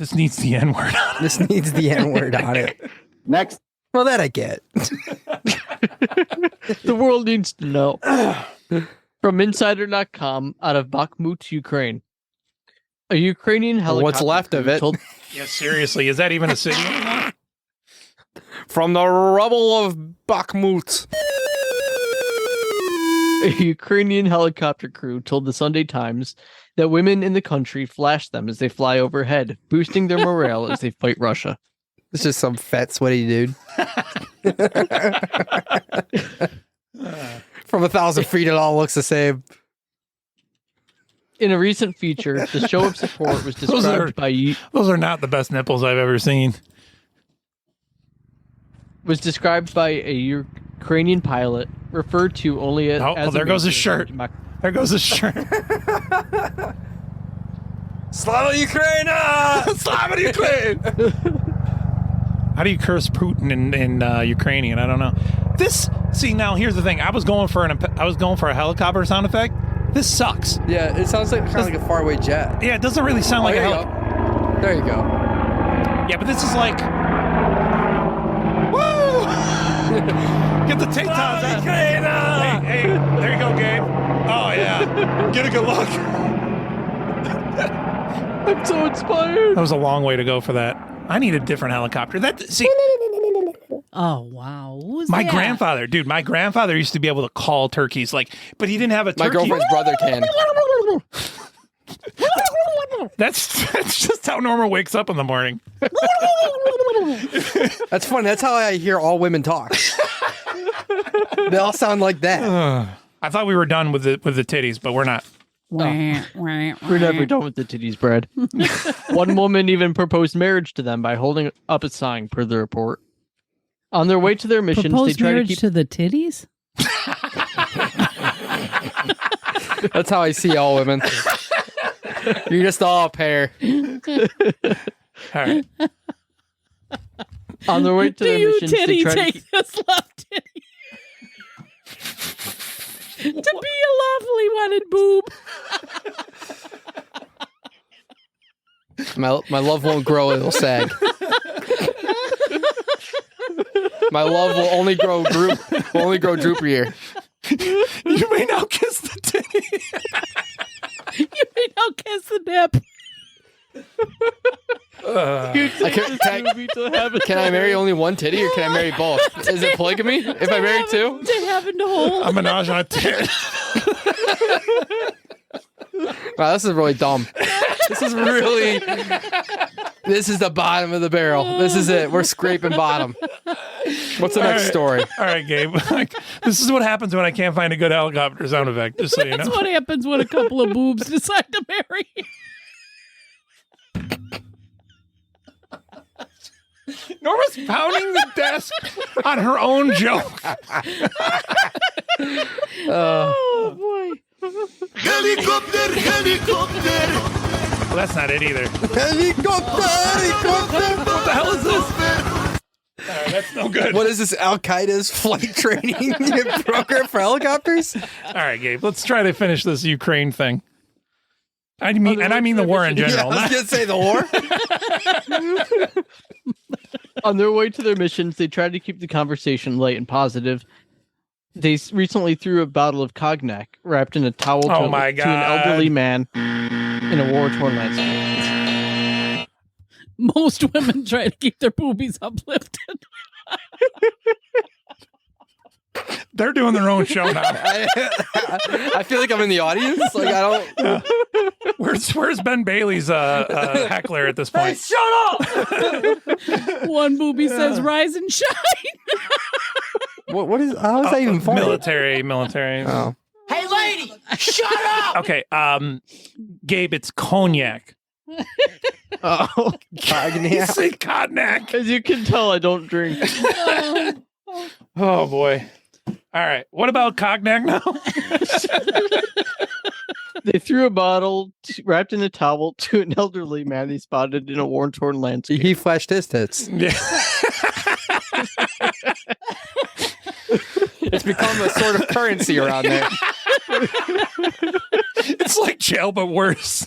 This needs the N-word on it. This needs the N-word on it. Next. Well, that I get. The world needs to know. From Insider.com out of Bakhmut, Ukraine. A Ukrainian helicopter. What's left of it? Yeah, seriously, is that even a city anymore? From the rubble of Bakhmut. A Ukrainian helicopter crew told the Sunday Times that women in the country flash them as they fly overhead, boosting their morale as they fight Russia. It's just some fat, sweaty dude. From 1,000 feet, it all looks the same. In a recent feature, the show of support was described Those are not the best nipples I've ever seen. Was described by a Ukrainian pilot, referred to only as there goes his shirt. There goes his shirt. Slava Ukraine! Slava Ukraine! How do you curse Putin in Ukrainian? I don't know. See, now here's the thing. I was going for a helicopter sound effect. This sucks. Yeah, it sounds like kind of like a faraway jet. Yeah, it doesn't really sound like a helicopter. There you go. Yeah, but this is like, woo! Get the tape out. Hey, there you go, Gabe. Oh yeah, get a good look. I'm so inspired. That was a long way to go for that. I need a different helicopter. Oh wow! Who's my that? grandfather used to be able to call turkeys, but he didn't have a turkey. My girlfriend's brother can. That's just how Norma wakes up in the morning. That's funny. That's how I hear all women talk. They all sound like that. I thought we were done with the titties, but we're not. We're never done with the titties, Brad. One woman even proposed marriage to them by holding up a sign, per the report. On their way to their missions, Proposed they try marriage to keep to the titties. That's how I see all women. You're just all a pair. All right. On their way to their missions, they titty try to take this left titty to be a lovely wanted boob. My love won't grow; it'll sag. My love will only grow droopier. You may now kiss the titty. You may now kiss the nip. Can I marry only one titty or can I marry both? Is it polygamy if I marry two? To heaven to hold. A menage a tit. Wow, this is really dumb. This is the bottom of the barrel. This is it. We're scraping bottom. What's the next story? All right, Gabe. This is what happens when I can't find a good helicopter sound effect, just so you know. That's what happens when a couple of boobs decide to marry. Norma's pounding the desk on her own joke. Oh, boy. Helicopter. Well, that's not it either. Helicopter. What the hell is this? All right, that's no good. What is this, Al-Qaeda's flight training program for helicopters? All right, Gabe, let's try to finish this Ukraine thing. I mean the war in general. Yeah, I was going to say the war. On their way to their missions, they tried to keep the conversation light and positive. They recently threw a bottle of cognac wrapped in a towel to an elderly man in a war-torn landscape. Most women try to keep their boobies uplifted. They're doing their own show now. I feel like I'm in the audience. Like I don't. Yeah. Where's Ben Bailey's heckler at this point? Hey, shut up! One boobie says, "Rise and shine." What is? How is that even funny? Military. Oh. Hey, lady, shut up! Okay, Gabe, it's cognac. Oh, You say cognac. as you can tell, I don't drink. Oh boy. All right. What about cognac now? They threw a bottle wrapped in a towel to an elderly man they spotted in a war-torn landscape. He flashed his tits. Yeah. It's become a sort of currency around there. It's like jail, but worse.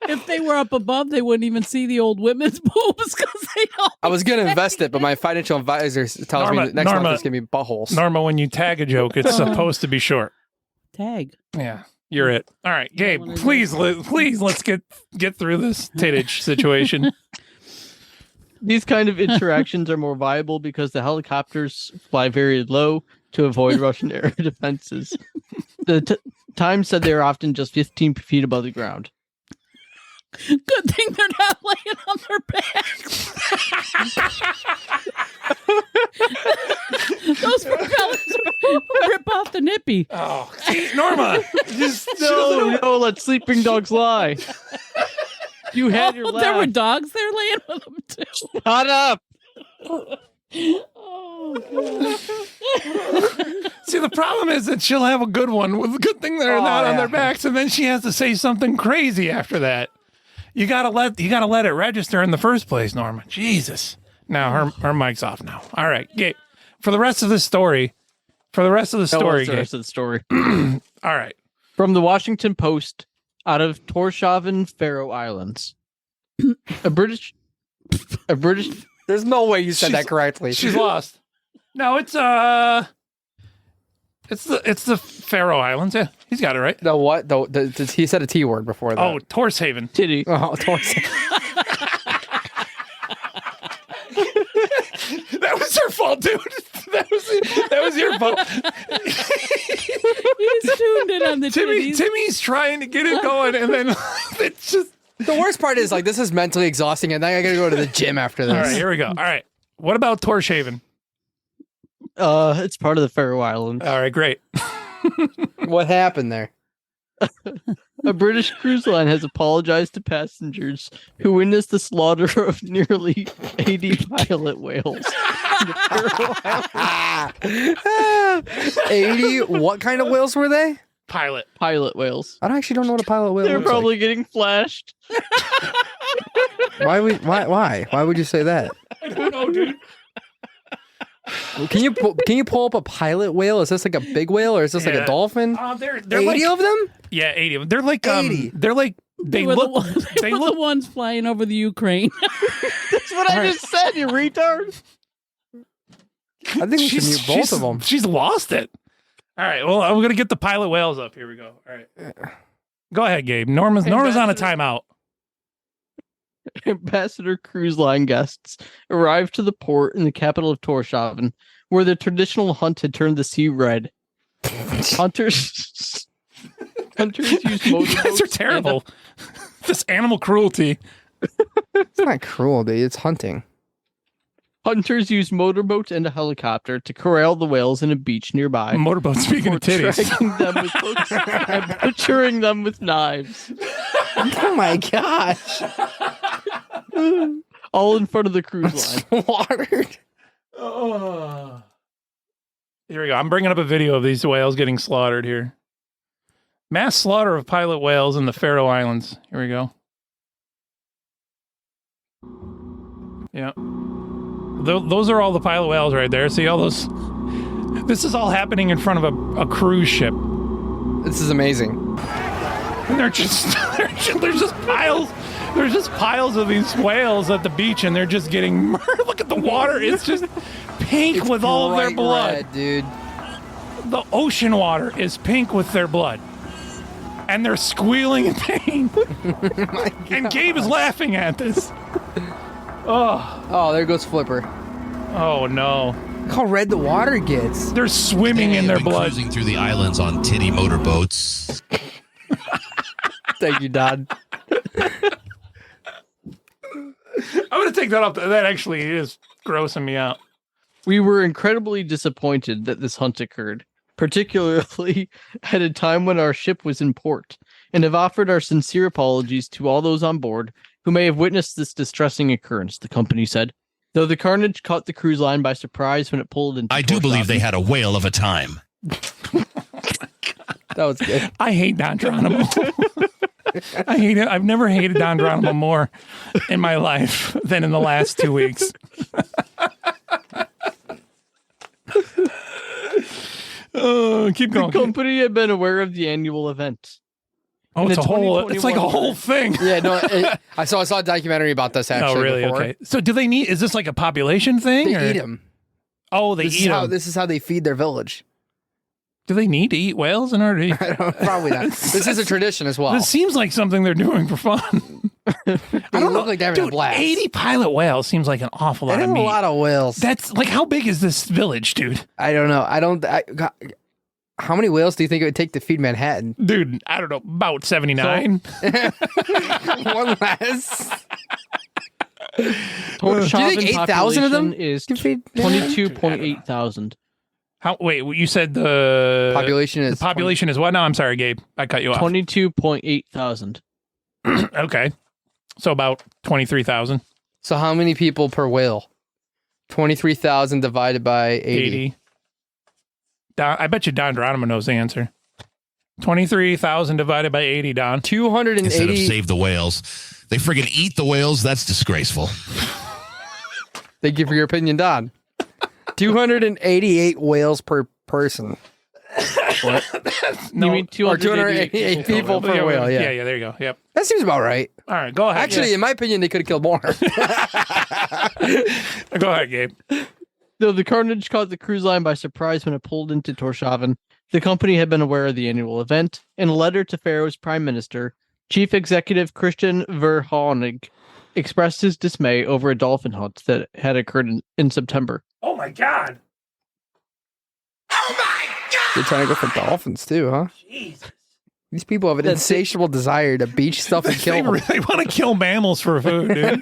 If they were up above, they wouldn't even see the old women's boobs because they don't. I was gonna invest it, but my financial advisor tells me that next month it's gonna be buttholes. Norma, when you tag a joke, it's supposed to be short. Tag. Yeah, you're it. All right, Gabe, please, let's get through this tittage situation. These kind of interactions are more viable because the helicopters fly very low to avoid Russian air defenses. The Times said they are often just 15 feet above the ground. Good thing they're not laying on their backs. Those propellers will rip off the nippy. Oh, Norma, No, let sleeping dogs lie. You had your laugh. There were dogs there laying with them too. Shut up. Oh, God. See, the problem is that she'll have a good one with a good thing they're not on their backs, and then she has to say something crazy after that. You gotta let it register in the first place, Norma. Jesus. Now her mic's off now. All right, Gabe. For the rest of the story, Gabe. All right. From the Washington Post, out of Tórshavn, Faroe Islands, a British. There's no way you said that correctly. She's lost. No, it's the Faroe Islands. Yeah, he's got it right. The what? He said a T word before that. Oh, Tórshavn. Titty. Oh, Tórshavn. That was her fault, dude. That was your fault. He's tuned in on the titties. Timmy's trying to get it going, and then it's just. The worst part is, like, this is mentally exhausting, and then I gotta go to the gym after this. All right, here we go. All right. What about Tórshavn? It's part of the Faroe Islands. All right, great. What happened there? A British cruise line has apologized to passengers who witnessed the slaughter of nearly 80 pilot whales. 80? What kind of whales were they? Pilot whales. I actually don't know what a pilot whale They're looks probably like. getting flashed. Why would you say that? I don't know, dude. Can you pull up a pilot whale? Is this like a big whale or is this like a dolphin? They're 80 like, of them? Yeah, 80 of them. They're like 80. They're like they were look. the ones flying over the Ukraine. That's what I just said, you retard. I think we should mute both of them. She's lost it. All right. Well, I'm gonna get the pilot whales up. Here we go. All right. Go ahead, Gabe. Norma's on a timeout. Ambassador cruise line guests arrived to the port in the capital of Tórshavn, where the traditional hunt had turned the sea red. Hunters used You motorboats. guys are terrible. This animal cruelty. It's not cruel, dude. It's hunting. Hunters used motorboats and a helicopter to corral the whales in a beach nearby. Motorboat. Speaking of titties. Dragging them with hooks and butchering them with knives. Oh my gosh. All in front of the cruise line. Slaughtered. Oh. Here we go. I'm bringing up a video of these whales getting slaughtered here. Mass slaughter of pilot whales in the Faroe Islands. Here we go. Yeah. Those are all the pilot whales right there. See all those? This is all happening in front of a cruise ship. This is amazing. And they're just piles. There's just piles of these whales at the beach, and they're just getting murdered. Look at the water; it's just pink with all of their Bright blood. red, dude. The ocean water is pink with their blood, and they're squealing in pain. And Gabe is laughing at this. Oh, there goes Flipper. Oh no! Look how red the water gets. They're swimming in their blood. Cruising through the islands on titty motorboats. Thank you, Dodd. I'm gonna take that off. That actually is grossing me out. We were incredibly disappointed that this hunt occurred, particularly at a time when our ship was in port, and have offered our sincere apologies to all those on board who may have witnessed this distressing occurrence, the company said. Though the carnage caught the cruise line by surprise when it pulled into I do believe they had a whale of a time. That was good. I hate Don Geronimo. I hate it. I've never hated Don Geronimo more in my life than in the last 2 weeks. Oh, keep going. The company had been aware of the annual event. Oh, In it's the a whole. It's like a 2021 whole thing. Yeah, no, I saw a documentary about this actually. Oh, really? Before. Okay. So, do they need? Is this like a population thing? They or? eat them. Oh, they eat them. This is how they feed their village. Do they need to eat whales in order to eat? I don't, probably not. This is a tradition as well. This seems like something they're doing for fun. They look like they're having a blast. 80 pilot whales seems like an awful lot That of is meat. a lot of whales. That's like, how big is this village, dude? I don't know. How many whales do you think it would take to feed Manhattan? Dude, I don't know, about 79. One less. Total Do you think 8,000 of them is can feed Manhattan? 22.8 thousand. Wait, you said the Population is the population is what? No, I'm sorry, Gabe. I cut you off. 22.8 thousand. Okay. So about 23,000. So how many people per whale? 23,000 divided by 80. 80. I bet you Don Geronimo knows the answer. 23,000 divided by 80, Don. Instead of 280. save the whales, they friggin' eat the whales. That's disgraceful. Thank you for your opinion, Don. 288 whales per person. What? No, you mean Or 288 288 people per whale, yeah. Yeah, there you go. Yep. That seems about right. All right, go ahead. Actually, in my opinion, they could have killed more. Go ahead, Gabe. Though the carnage caught the cruise line by surprise when it pulled into Tórshavn, the company had been aware of the annual event. In a letter to Faroe's prime minister, chief executive Christian Verhaanig expressed his dismay over a dolphin hunt that had occurred in September. Oh, my God. They're trying to go for dolphins, too, huh? Jesus. These people have an That's insatiable desire to beach stuff and kill They them. really want to kill mammals for food, dude.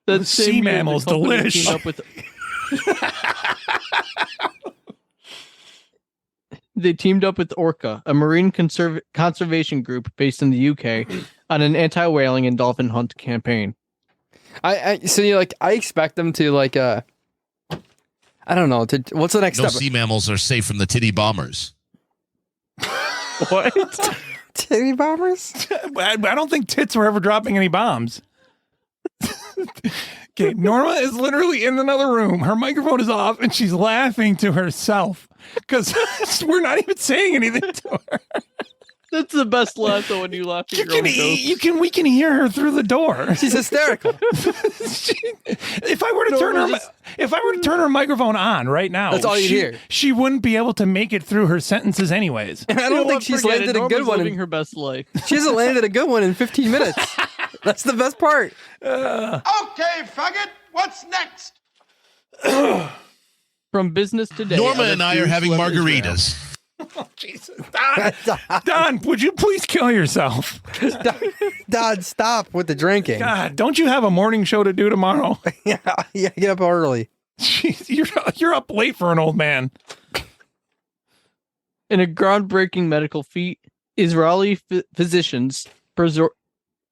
That Sea same year, the mammals, company delish. teamed up with- They teamed up with Orca, a marine conservation group based in the UK, on an anti-whaling and dolphin hunt campaign. So you like, I expect them to like, I don't know. What's the next No step? sea mammals are safe from the titty bombers. What? Titty bombers? I don't think tits were ever dropping any bombs. Okay, Norma is literally in another room. Her microphone is off, and she's laughing to herself because we're not even saying anything to her. That's the best laugh though when you laugh at your own jokes. We can hear her through the door. She's hysterical. If I were to turn her microphone on right now, That's all you hear. She wouldn't be able to make it through her sentences anyways. I don't think she's landed a good one. Living her best life. She hasn't landed a good one in 15 minutes. That's the best part. Okay, faggot, what's next? From Business Today. Norma and I are having margaritas. Oh, Jesus. Don, would you please kill yourself? Don, stop with the drinking. God, don't you have a morning show to do tomorrow? Yeah, get up early. Jeez, you're up late for an old man. In a groundbreaking medical feat, Israeli physicians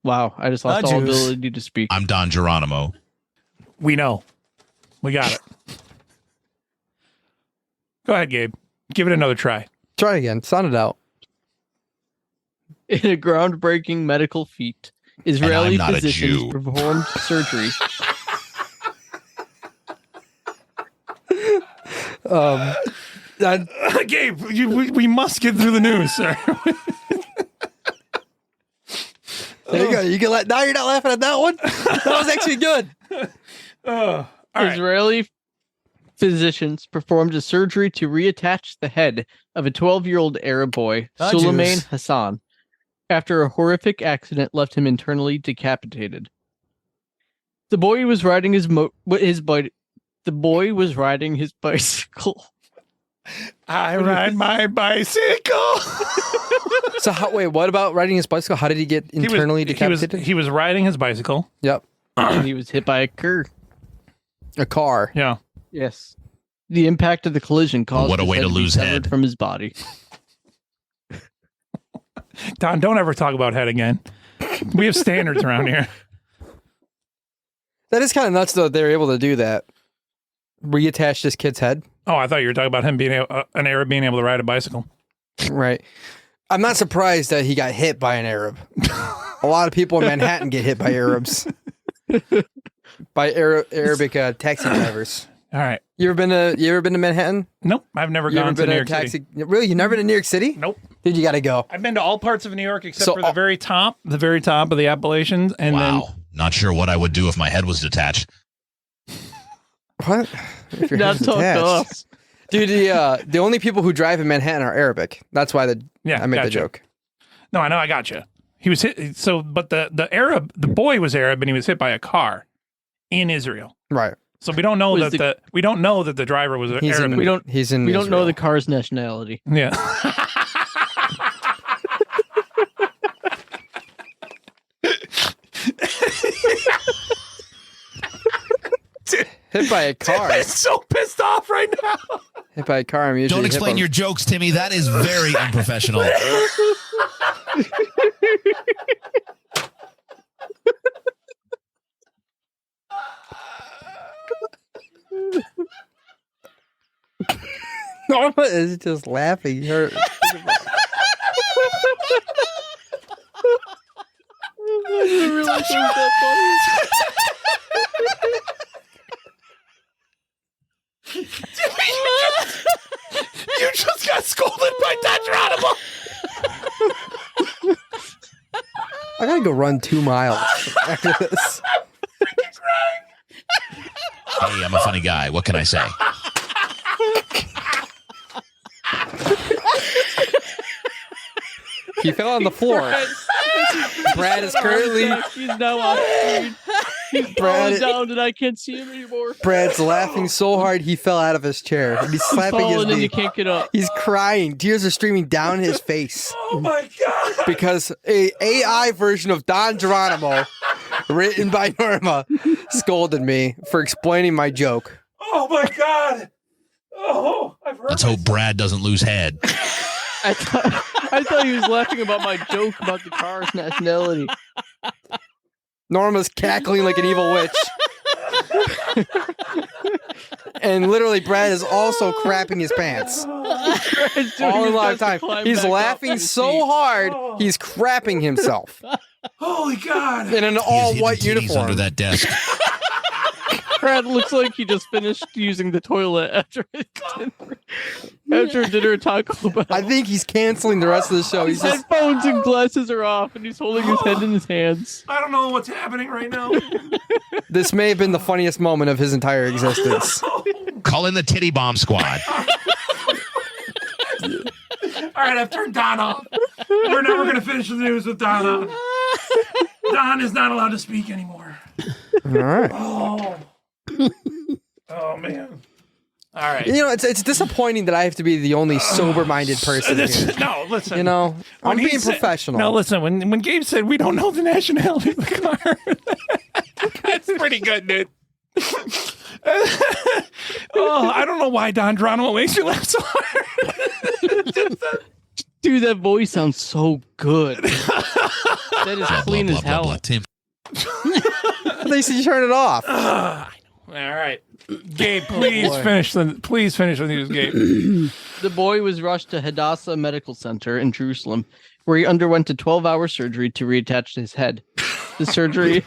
Wow, I just lost all ability to speak. I'm Don Geronimo. We know. We got it. Go ahead, Gabe. Give it another try. Try again. Sound it out. In a groundbreaking medical feat, Israeli not a physicians Jew. performed surgery. Gabe, we must get through the news, sir. There you go. You can now you're not laughing at that one. That was actually good. All right. Israeli physicians performed a surgery to reattach the head of a 12-year-old Arab boy, Suleiman Hassan, after a horrific accident left him internally decapitated. The boy was riding his bicycle. I ride my bicycle. So wait, what about riding his bicycle? How did he get internally decapitated? He was riding his bicycle. Yep. And he was hit by A car. Yeah. Yes. The impact of the collision caused What a his way head to be lose severed head. from his body. Don, don't ever talk about head again. We have standards around here. That is kind of nuts, though, that they're able to do that. Reattach this kid's head. Oh, I thought you were talking about him being an Arab being able to ride a bicycle. Right. I'm not surprised that he got hit by an Arab. A lot of people in Manhattan get hit by Arabs. By Arabic taxi drivers. All right. You ever been to Manhattan? Nope. I've never You gone ever to been New in a York taxi? City. Really? You never been to New York City? Nope. Dude, you got to go. I've been to all parts of New York except So, for the very top of the Appalachians. And Wow. Not sure what I would do if my head was detached. What? If your Not head's talk to attached. us. Dude, the only people who drive in Manhattan are Arabic. That's why I made the joke. No, I know. I got you. He was hit. So, but the boy was Arab and he was hit by a car in Israel. Right. So we don't know we don't know that the driver was Arab. We don't know the Israel. car's nationality. Yeah. Hit by a car. I'm so pissed off right now. Hit by a car. I'm usually Don't explain your jokes, Timmy. That is very unprofessional. Norma is just laughing. Her. You just got scolded by Don Geronimo. I gotta go run 2 miles after this. Hey, I'm a funny guy. What can I say? He fell on the floor. Brad is currently. He's now on screen. He's falling down and I can't see him anymore. Brad's laughing so hard he fell out of his chair. And he's slapping his Falling and knee. you can't get up. He's crying. Tears are streaming down his face. Oh my god. Because a AI version of Don Geronimo, written by Norma, scolded me for explaining my joke. Oh my god. Oh, I've heard. Let's hope Brad doesn't lose head. I thought he was laughing about my joke about the car's nationality. Norma's cackling like an evil witch. And literally, Brad is also crapping his pants. All in live time. He's laughing so hard, he's crapping himself. Holy god. In an He has all-white hidden titties uniform. under that desk. Brad looks like he just finished using the toilet after dinner Taco Bell. I think he's canceling the rest of the show. He's His just headphones and glasses are off, and he's holding his head in his hands. I don't know what's happening right now. This may have been the funniest moment of his entire existence. Call in the titty bomb squad. All right, I've turned Don off. We're never going to finish the news with Don on. Don is not allowed to speak anymore. All right. Oh man. All right. You know, it's disappointing that I have to be the only sober-minded person here. No, listen. You know, I'm When he being said- professional. No, listen. When Gabe said we don't know the nationality of the car, that's pretty good, dude. Oh, I don't know why Don Geronimo makes you laugh so hard. Dude, that voice sounds so good. That is Blah, clean blah, as blah, hell. blah, blah. Tim. They said you turn it off. All right, Gabe, please finish the news, Gabe. The boy was rushed to Hadassah Medical Center in Jerusalem, where he underwent a 12-hour surgery to reattach his head. The surgery,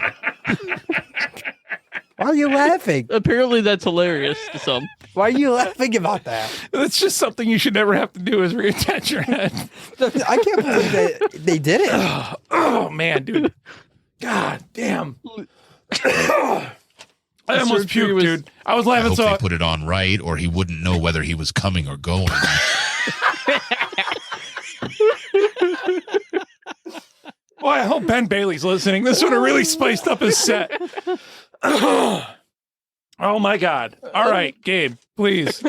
Why are you laughing? apparently that's hilarious to some. Why are you laughing about that? That's just something you should never have to do is reattach your head. I can't believe that they did it. Oh man, dude. God damn. I almost surgery puked, dude. I was I laughing hope so they put it on right, or he wouldn't know whether he was coming or going. Boy, I hope Ben Bailey's listening. This would have really spiced up his set. Oh my God. All right, Gabe, please.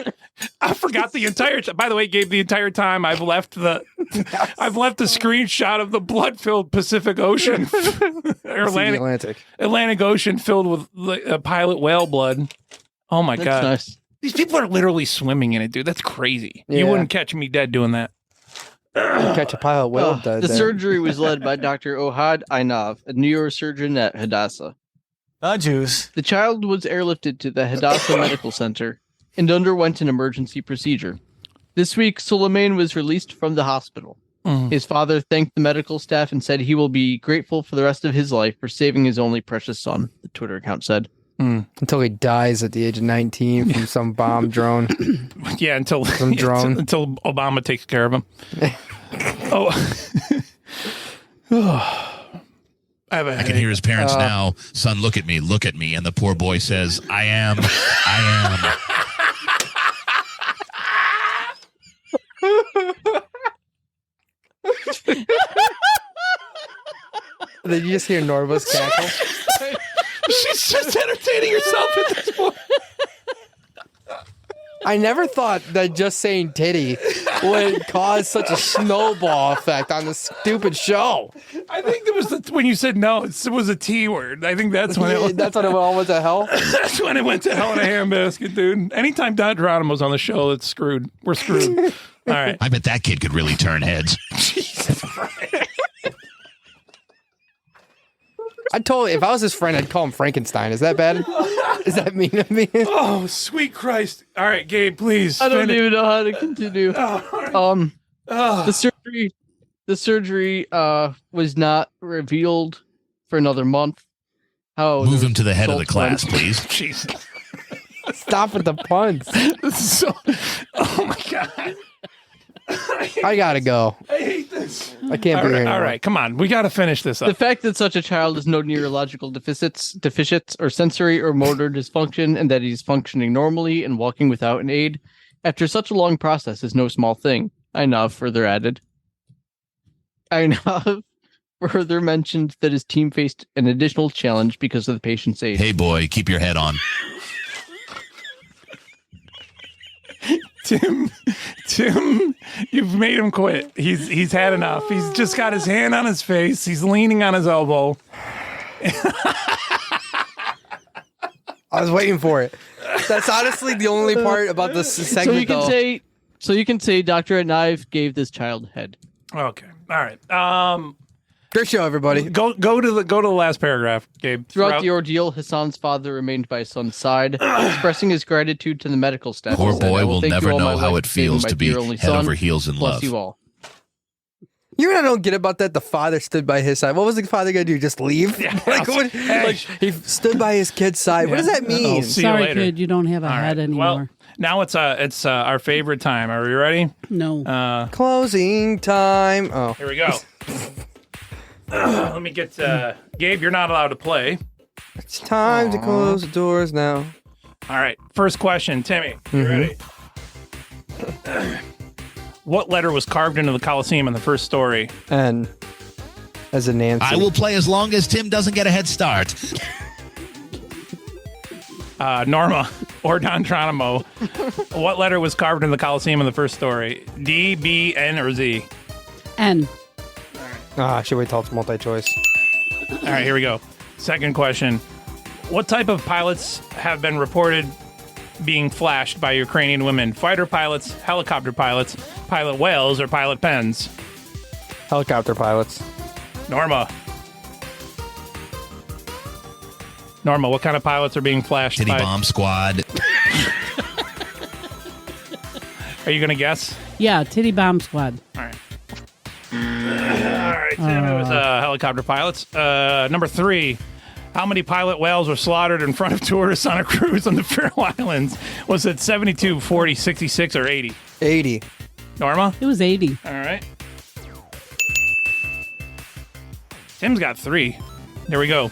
I forgot the entire by the way, Gabe, the entire time I've left the screenshot of the blood-filled Pacific Ocean or Atlantic Ocean filled with pilot whale blood. Oh my That's God. nice. These people are literally swimming in it, dude. That's crazy. Yeah. You wouldn't catch me dead doing that. Catch a pile of whale dead The there. surgery was led by Dr. Ohad Einav, a neurosurgeon at Hadassah. Jews. The child was airlifted to the Hadassah Medical Center and underwent an emergency procedure. This week, Suleiman was released from the hospital. His father thanked the medical staff and said he will be grateful for the rest of his life for saving his only precious son, the Twitter account said. Until he dies at the age of 19 from some bomb drone. Yeah, until Some drone. until Obama takes care of him. I can hear his parents now. Son, look at me, and the poor boy says, "I am." Did you just hear Norva's cackle? She's just entertaining herself at this point. I never thought that just saying titty would cause such a snowball effect on this stupid show. I think it was when you said no, it was a T word. I think that's when it That's when it all went to hell? that's when it went to hell in a handbasket, dude. Anytime Don Geronimo's on the show, it's screwed. We're screwed. All right. I bet that kid could really turn heads. Jesus Christ. If I was his friend, I'd call him Frankenstein. Is that bad? Is that mean of me? Oh, sweet Christ. All right, Gabe, please. I don't even know how to continue. The surgery was not revealed for another month. Move him to the head of the class, please. Jesus. Stop with the puns. Oh, my God. I gotta go. I hate this. I can't be here anymore. All right, come on. We got to finish this up. The fact that such a child has no neurological deficits, or sensory or motor dysfunction, and that he's functioning normally and walking without an aid after such a long process is no small thing. Einav further added. Einav further mentioned that his team faced an additional challenge because of the patient's age. Hey, boy, keep your head on. Tim, you've made him quit. He's had enough. He's just got his hand on his face. He's leaning on his elbow. I was waiting for it. That's honestly the only part about this segment. So you can say Dr. Einav gave this child head. Okay. All right. Great show, everybody. Go to the last paragraph, Gabe. Throughout the ordeal, Hassan's father remained by his son's side, expressing his gratitude to the medical staff. Poor He said, boy "I will will thank never you all my know how life it for saving feels my to be dear only head son. over heels in Bless love." you all. You know what I don't get about that? The father stood by his side. What was the father gonna do? Just leave? Yeah. He stood by his kid's side. What does that mean? I'll see you Sorry, later. kid, you don't have a head anymore. Well, now it's our favorite time. Are we ready? No. Closing time. Oh, Here we go. Let me get Gabe. You're not allowed to play. it's time to close the doors now. All right. First question, Timmy. You ready? What letter was carved into the Colosseum in the first story? And as a Nancy. I will play as long as Tim doesn't get a head start. Norma or Don Geronimo. What letter was carved into the Colosseum in the first story? D, B, N, or Z? N. I should wait till it's multi-choice. All right, here we go. Second question. What type of pilots have been reported being flashed by Ukrainian women? Fighter pilots, helicopter pilots, pilot whales, or pilot pens? Helicopter pilots. Norma, what kind of pilots are being flashed Titty by? Bomb Squad. Are you going to guess? Yeah, Titty Bomb Squad. All right. All right, Tim, it was helicopter pilots. Number 3. How many pilot whales were slaughtered in front of tourists on a cruise on the Faroe Islands? Was it 72, 40, 66, or 80? 80. Norma? It was 80. All right. Tim's got 3. Here we go.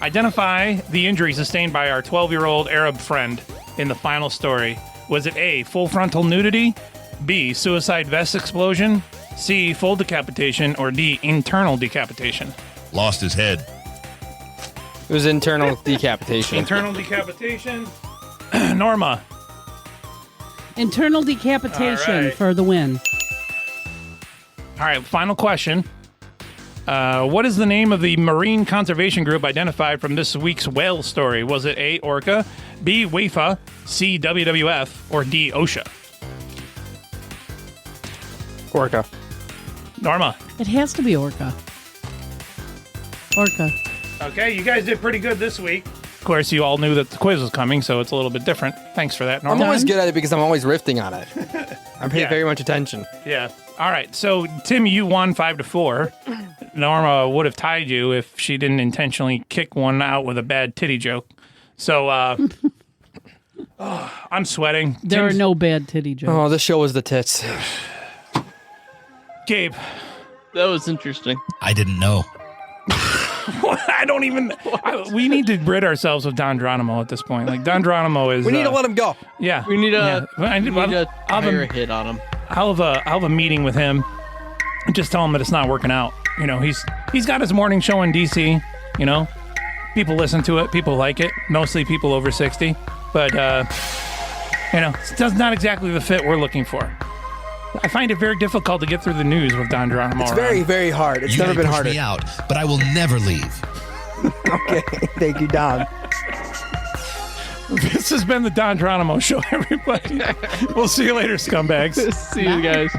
Identify the injury sustained by our 12-year-old Arab friend in the final story. Was it A, full frontal nudity, B, suicide vest explosion, C, full decapitation, or D, internal decapitation? Lost his head. It was internal decapitation. Internal decapitation. Norma. Internal decapitation All right. for the win. All right, final question. What is the name of the marine conservation group identified from this week's whale story? Was it A, Orca, B, WAFA, C, WWF, or D, OSHA? Orca. Norma. It has to be Orca. Orca. Okay, you guys did pretty good this week. Of course, you all knew that the quiz was coming, so it's a little bit different. Thanks for that, I'm Norma. always good at it because I'm always riffing on it. I pay Yeah. very much attention. Yeah. All right, so Tim, you won 5-4. Norma would have tied you if she didn't intentionally kick one out with a bad titty joke. So I'm sweating. There are no bad titty jokes. Oh, this show was the tits. Gabe. That was interesting. I didn't know. I don't even. We need to rid ourselves of Don Geronimo at this point. Like Don Geronimo is. We need to let him go. Yeah, We need a, yeah. we need a higher hit on him. I'll have a meeting with him. And just tell him that it's not working out. You know, he's got his morning show in DC. You know, people listen to it. People like it. Mostly people over 60. But you know, it's not exactly the fit we're looking for. I find it very difficult to get through the news with Don Geronimo. It's very, very hard. It's never been harder. You may push me out, but I will never leave. Okay, thank you, Don. This has been the Don Geronimo Show, everybody. We'll see you later, scumbags. See you guys.